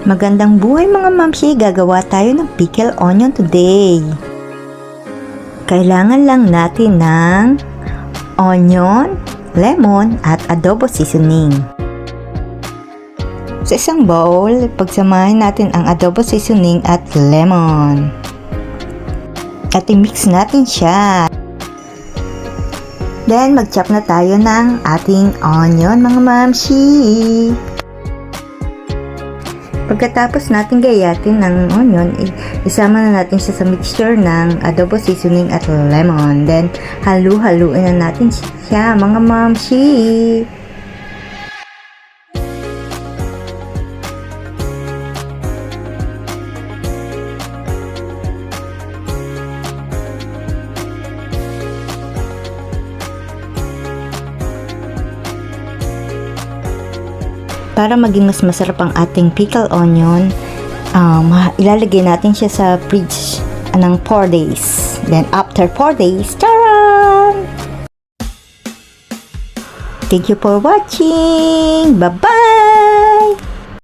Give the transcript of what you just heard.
Magandang buhay mga mamsi, gagawa tayo ng pickle onion today. Kailangan lang natin ng onion, lemon at adobo seasoning. Sa isang bowl, pagsamahin natin ang adobo seasoning at lemon. At i-mix natin siya. Then mag-chop na tayo ng ating onion mga mamsi. Pagkatapos natin gayatin ng onion, isama na natin siya sa mixture ng adobo seasoning at lemon. Then, halu-haluin na natin siya mga mamsi. Para maging mas masarap ang ating pickled onion, ilalagay natin siya sa fridge ng 4 days. Then after 4 days, taran! Thank you for watching! Bye-bye!